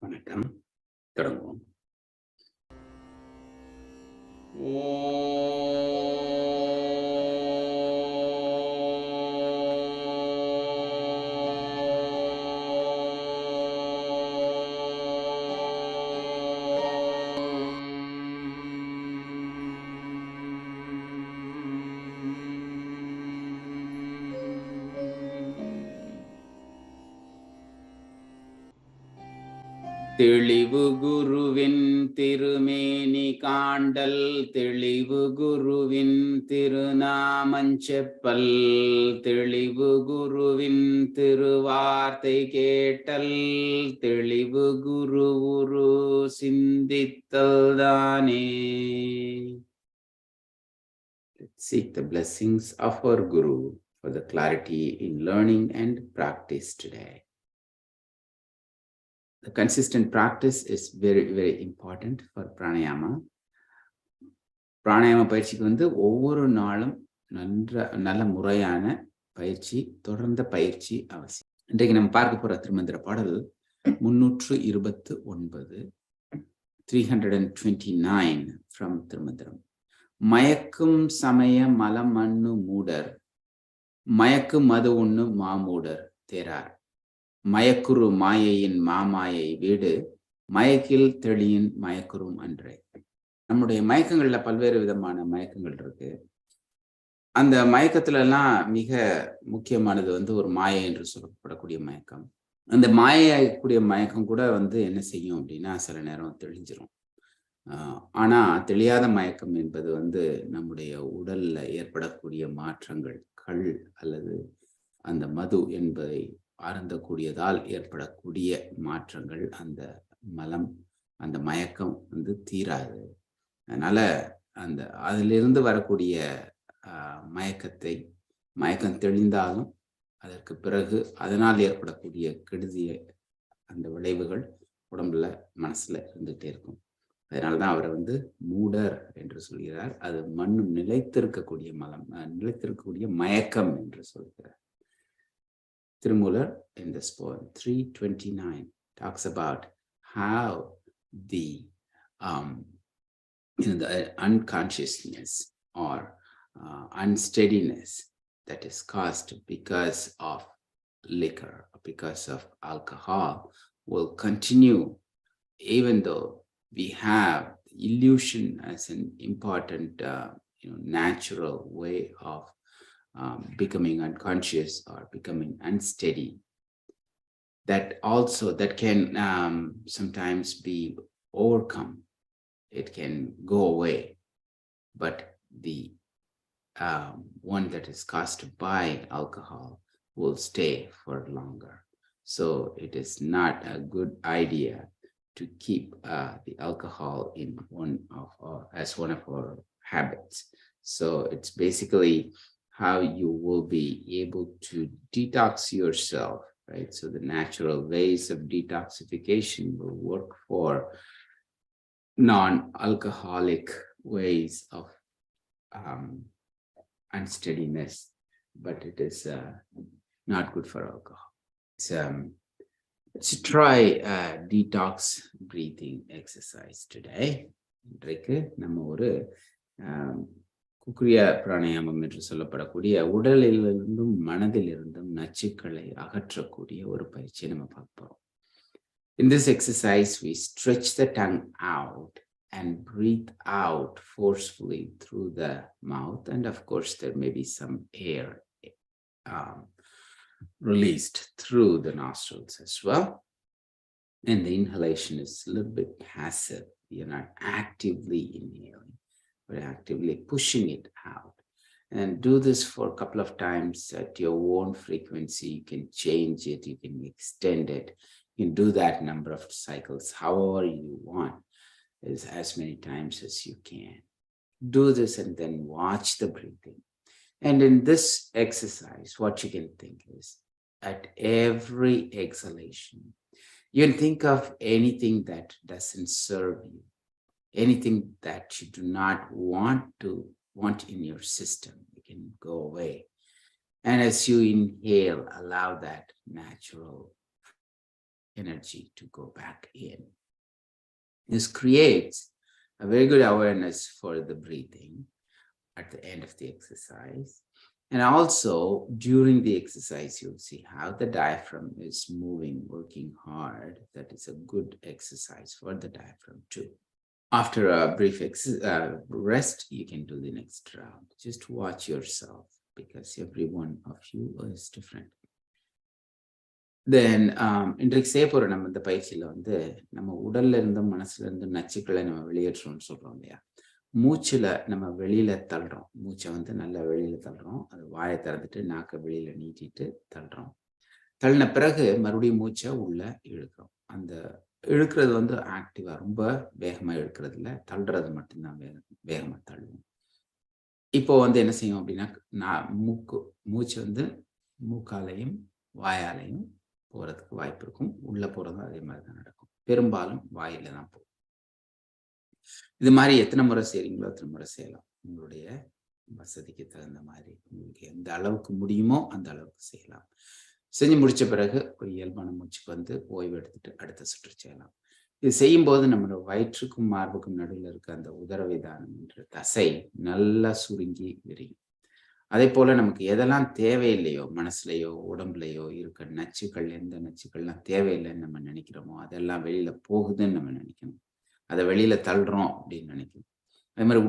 வணக்கம். தொடங்குவோம். தெளிவு குருவின் திருமேனி காண்டல், தெளிவு குருவின் திருநாமஞ்செப்பல், தெளிவு குருவின் திருவார்த்தை கேட்டல், தெளிவு குரு உரு சிந்தித்தல் தானே. Let's seek the blessings of our Guru for the clarity in learning and practice today. The consistent practice is very, very important for pranayama. Pranayama பயிற்சிக்கு ஒவ்வொரு நாளும் நல்ல முறையான பயிற்சி, தொடர்ந்த பயிற்சி அவசியம். இன்றைக்கு நம்ம பார்க்க போற திருமந்திர பாடல் 329, 329 from திருமந்திரம். மயக்கும் சமய மலம் மண்ணு மூடர், மயக்கு மது உண்ணு மாமூடர் தேரார், மயக்குரு மாயையின் மாமாயை வீடு, மயக்கில் தெளியின் மயக்குறும் அன்றே. நம்முடைய மயக்கங்கள்ல பல்வேறு விதமான மயக்கங்கள் இருக்கு. அந்த மயக்கத்துல எல்லாம் மிக முக்கியமானது ஒரு மாயை என்று சொல்லப்படக்கூடிய மயக்கம். அந்த மாயக்கூடிய மயக்கம் கூட என்ன செய்யும் அப்படின்னா சில நேரம் தெளிஞ்சிரும். ஆனா தெளியாத மயக்கம் என்பது நம்முடைய உடல்ல ஏற்படக்கூடிய மாற்றங்கள், கள் அல்லது அந்த மது என்பதை அருந்தக்கூடியதால் ஏற்படக்கூடிய மாற்றங்கள், அந்த மலம், அந்த மயக்கம் தீராது. அதனால அதிலிருந்து வரக்கூடிய மயக்கம் தெளிந்தாலும் அதற்கு பிறகு அதனால் ஏற்படக்கூடிய கெடுதிய அந்த விளைவுகள் உடம்புல மனசுல இருந்துகிட்டே இருக்கும். அதனாலதான் அவரை மூடர் என்று சொல்கிறார். அது மண்ணும் நிலைத்திருக்கக்கூடிய மலம், நிலைத்திருக்கக்கூடிய மயக்கம் என்று சொல்கிறார். Tirumular in this poem 329 talks about how the unconsciousness or unsteadiness that is caused because of liquor, because of alcohol, will continue even though we have illusion as an important natural way of becoming unconscious or becoming unsteady. That can sometimes be overcome. It can go away, but the one that is caused by alcohol will stay for longer. So it is not a good idea to keep the alcohol in as one of our habits. So it's basically how you will be able to detox yourself, right? So the natural ways of detoxification will work for non-alcoholic ways of unsteadiness, but it is not good for alcohol. Let's try a detox breathing exercise today. இன்றைக்கு நம்ம ஒரு குக்ரியா பிராணாயாமம் என்று சொல்லப்படக்கூடிய உடலிலிருந்தும் மனதிலிருந்தும் நச்சுக்களை அகற்றக்கூடிய ஒரு பயிற்சியை நம்ம பார்க்க போறோம். In this exercise, we stretch the tongue out and breathe out forcefully through the mouth, and of course there may be some air released through the nostrils as well. And the inhalation is a little bit passive. You're not actively inhaling, but actively pushing it out. And do this for a couple of times at your own frequency. You can change it, you can extend it. You can do that number of cycles however you want, as many times as you can. Do this and then watch the breathing. And in this exercise, what you can think is, at every exhalation, you can think of anything that doesn't serve you, anything that you do not want in your system. It can go away. And as you inhale, allow that natural energy to go back in. This creates a very good awareness for the breathing at the end of the exercise. And also during the exercise, you'll see how the diaphragm is moving, working hard. That is a good exercise for the diaphragm too. After a brief rest, you can do the next round. Just watch yourself, because every one of you is different. Then இன்றைக்கு செய்ய போற நம்ம இந்த பயிற்சியில வந்து நம்ம உடல்ல இருந்தும் மனசுல இருந்து நச்சுக்களை நம்ம வெளியேற்றோம்னு சொல்றோம் இல்லையா? மூச்சுல நம்ம வெளியில தள்ளுறோம். மூச்சை வந்து நல்லா வெளியில தள்ளுறோம். அது வாயை திறந்துட்டு நாக்கை வெளியில நீட்டிட்டு தள்ளுறோம். தள்ளின பிறகு மறுபடியும் மூச்சை உள்ள இழுக்கிறோம். அந்த இழுக்கிறது வந்து ஆக்டிவா ரொம்ப வேகமா இழுக்கிறது இல்லை, தள்ளுறது மட்டும்தான் வேகமா தள்ளுவோம். இப்போ வந்து என்ன செய்யும் அப்படின்னா, மூச்சு வந்து மூக்காலையும் வாயாலையும் போறதுக்கு வாய்ப்பு இருக்கும். உள்ள போறதும் அதே மாதிரி தான் நடக்கும். பெரும்பாலும் வாயில தான் போகும். இது மாதிரி எத்தனை முறை செய்றீங்களோ அத்தனை முறை செய்யலாம். உங்களுடைய வசதிக்கு தகுந்த மாதிரி உங்களுக்கு எந்த அளவுக்கு முடியுமோ அந்த அளவுக்கு செய்யலாம். செஞ்சு முடிச்ச பிறகு ஒரு இயல்பான மூச்சுக்கு வந்து ஓய்வு எடுத்துட்டு அடுத்த சுற்று செய்யலாம். இது செய்யும்போது நம்மளோட வயிற்றுக்கும் மார்புக்கும் நடுவில் இருக்க அந்த உதரவிதானம் என்ற தசை நல்லா சுருங்கி விரியும். அதே போல நமக்கு எதெல்லாம் தேவையில்லையோ, மனசுலையோ உடம்புலையோ இருக்க நச்சுக்கள், எந்த நச்சுக்கள்லாம் தேவையில்லைன்னு நம்ம நினைக்கிறோமோ அதெல்லாம் வெளியில போகுதுன்னு நம்ம நினைக்கணும். அதை வெளியில தள்ளுறோம் அப்படின்னு நினைக்கணும். அதே மாதிரி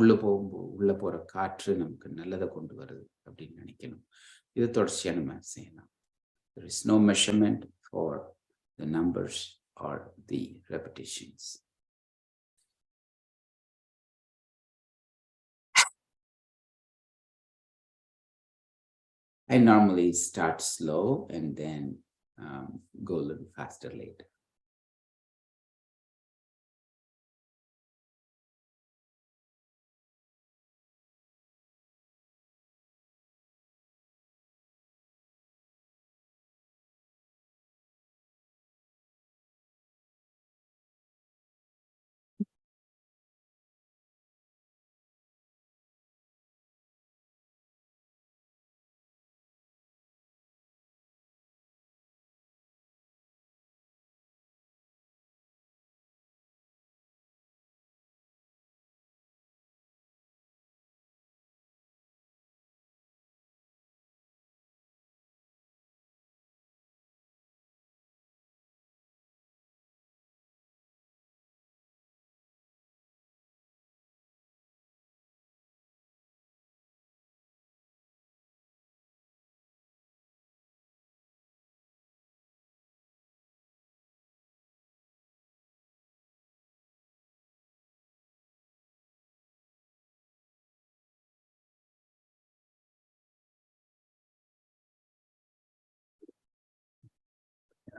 உள்ள போற காற்று நமக்கு நல்லதை கொண்டு வருது அப்படின்னு நினைக்கணும். இது தொடர்ச்சியா நம்ம செய்யலாம். There is no measurement for the numbers or the repetitions. I normally start slow and then go a little faster later.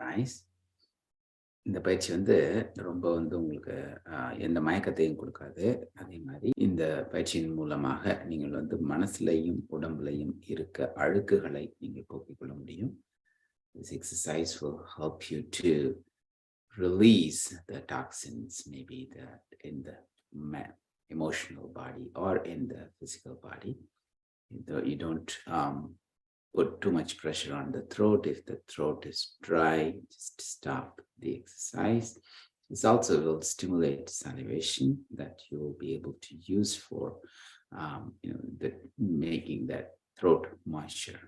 Nice. இந்த பயிற்சி வந்து ரொம்ப வந்து உங்களுக்கு எந்த மயக்கத்தையும் கொடுக்காது. அதே மாதிரி இந்த பயிற்சியின் மூலமாக நீங்கள் வந்து மனசுலையும் உடம்புலையும் இருக்க அழுக்குகளை நீங்கள் போக்கிக் கொள்ள முடியும். This exercise will help you to release the toxins, maybe in the emotional body or in the physical body. You don't put too much pressure on the throat. If the throat is dry, just stop the exercise. This also will stimulate salivation that you will be able to use for making that throat moisture.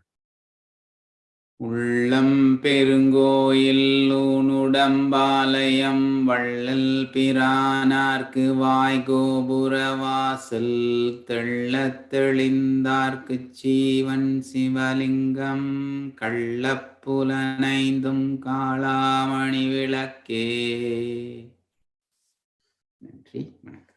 உள்ளம் பெருங்கோயில் ஊனுடம்பாலயம் வள்ளல் பிரானார்க்கு வாய்கோபுர வாசல் தெள்ளத் தெளிந்தார்க்கு சீவன் சிவலிங்கம் கள்ளப்புலனைந்தும் காளாமணி விளக்கே. நன்றி, வணக்கம்.